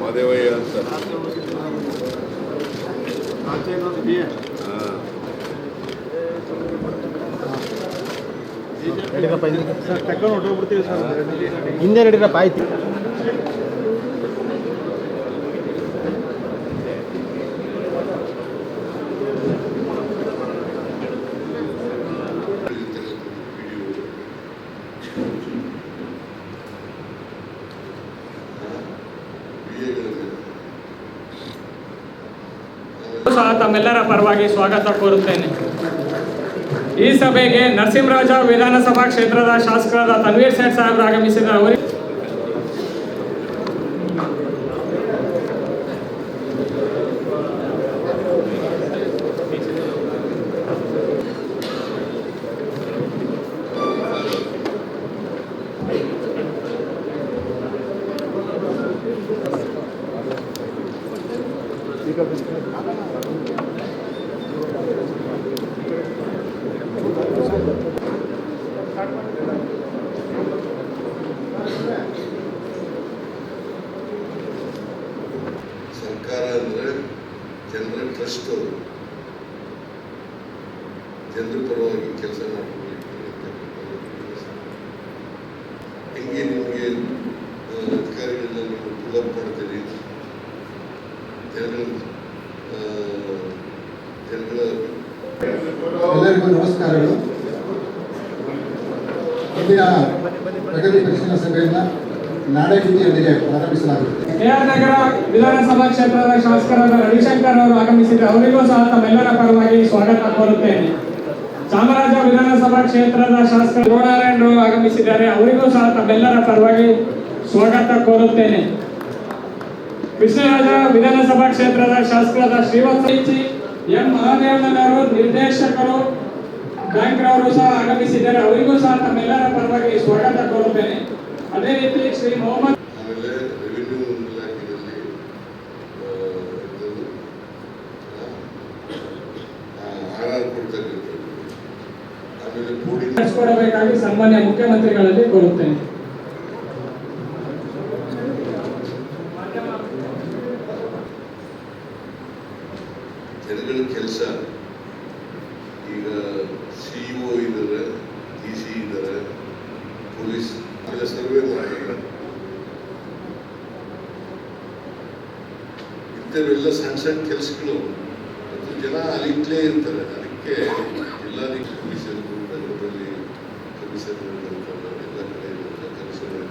ಮಾದೇವಯ್ಯ ಅಂತ. ಹಿಂದೆ ನಡೀರಪ್ಪ ಆಯ್ತು. ಸಹ ತಮ್ಮೆಲ್ಲರ ಪರವಾಗಿ ಸ್ವಾಗತ ಕೋರುತ್ತೇನೆ. ಈ ಸಭೆಗೆ ನರಸಿಂಹರಾಜ ವಿಧಾನಸಭಾ ಕ್ಷೇತ್ರದ ಶಾಸಕರಾದ ತನ್ವೀರ್ ಸೇಠ್ ಸಾಹೇಬರು ಆಗಮಿಸಿದ ಅವರಿಗೆ ಸರ್ಕಾರ ಅಂದರೆ ಜನರ ಟ್ರಸ್ಟ್, ಜನರ ಪರವಾಗಿ ಕೆಲಸ ಮಾಡಬೇಕು. ಹೆಂಗೆ ನಿಮಗೆ ಅಧಿಕಾರಿಗಳನ್ನ ನೀವು ಪುಲಪ್ ಮಾಡ್ತೀರಿ, ಎಲ್ಲರಿಗೂ ನಮಸ್ಕಾರಗಳು. ಇಂದಿನ ಪ್ರಗತಿ ಪರಿಶೀಲನಾ ಸಭೆಯನ್ನು ನಾಡಗೀತೆಯೊಂದಿಗೆ ಪ್ರಾರಂಭಿಸಲಾಗುತ್ತದೆ. ಕೆಆರ್ ನಗರ ವಿಧಾನಸಭಾ ಕ್ಷೇತ್ರದ ಶಾಸಕರಾದ ರವಿಶಂಕರ್ ಅವರು ಆಗಮಿಸಿದ್ದು ಅವರಿಗೂ ಸಹ ತಮ್ಮೆಲ್ಲರ ಪರವಾಗಿ ಸ್ವಾಗತ ಕೋರುತ್ತೇನೆ. ಚಾಮರಾಜ ವಿಧಾನಸಭಾ ಕ್ಷೇತ್ರದ ಶಾಸಕ ಧ್ರುವನಾರಾಯಣರು ಆಗಮಿಸಿದ್ದಾರೆ, ಅವರಿಗೂ ಸಹ ತಮ್ಮೆಲ್ಲರ ಪರವಾಗಿ ಸ್ವಾಗತ ಕೋರುತ್ತೇನೆ. ಕೃಷ್ಣರಾಜ ವಿಧಾನಸಭಾ ಕ್ಷೇತ್ರದ ಶಾಸಕರಾದ ಶ್ರೀವತ್ಸ ಎಂ ಮಹಾದೇವನವರು ನಿರ್ದೇಶಕರು ಬ್ಯಾಂಕ್ರವರು ಸಹ ಆಗಮಿಸಿದ್ದಾರೆ, ಅವರಿಗೂ ಸಹ ತಮ್ಮೆಲ್ಲರ ಪರವಾಗಿ ಸ್ವಾಗತ ಕೋರುತ್ತೇನೆ. ಅದೇ ರೀತಿ ಶ್ರೀ ಮೊಹಮ್ಮದ್ ಆಮೇಲೆ ರೆವಿನ್ಯೂ ಇಲಾಖೆಯಲ್ಲಿ ಆರ್ ಕೊಡ್ತಕ್ಕಂಥದ್ದು, ಆಮೇಲೆ ನಡೆಸಿಕೊಡಬೇಕಾಗಿ ಸನ್ಮಾನ್ಯ ಮುಖ್ಯಮಂತ್ರಿಗಳಲ್ಲಿ ಕೋರುತ್ತೇನೆ. ಜನಗಳ ಕೆಲಸ ಈಗ ಸಿಇಒ ಇದ್ದಾರೆ, ಡಿಸಿ ಇದ್ದಾರೆ, ಪೊಲೀಸ್ ಎಲ್ಲ ಸರ್ವೆ ಮಾಡಿದ್ದಾರೆ. ಇಂಥವೆಲ್ಲ ಸಣ್ಣ ಸಣ್ಣ ಕೆಲಸಗಳು ಮತ್ತು ಜನ ಅಲ್ಲಿಂದಲೇ ಇರ್ತಾರೆ. ಅದಕ್ಕೆ ಜಿಲ್ಲಾಧಿಕಾರಿ ಕಮಿಷನರು ನಗರದಲ್ಲಿ ಕಮಿಷನರು ಎಲ್ಲ ಕಡೆ ಕಮಿಷನರ್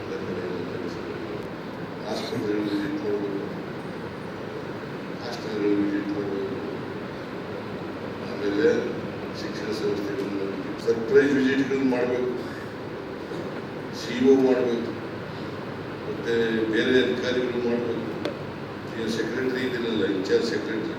ಎಲ್ಲ ಕಡೆ ಆಸ್ಪತ್ರೆಗಳು ವಿಸಿಟ್ ಮಾಡಬೇಕು, ಹಾಸ್ಟೆಲ್ಗಳು ವಿಸಿಟ್ ಮಾಡಬೇಕು, ಆಮೇಲೆ ಶಿಕ್ಷಣ ಸಂಸ್ಥೆಗಳನ್ನ ಸರ್ಪ್ರೈಸ್ ವಿಸಿಟ್ಗಳು ಮಾಡಬೇಕು, ಸಿಇಒ ಮಾಡಬೇಕು, ಮತ್ತೆ ಬೇರೆ ಅಧಿಕಾರಿಗಳು ಮಾಡಬೇಕು. ಸೆಕ್ರೆಟರಿ ಇದೆಯಲ್ಲ, ಇನ್ಚಾರ್ಜ್ ಸೆಕ್ರೆಟರಿ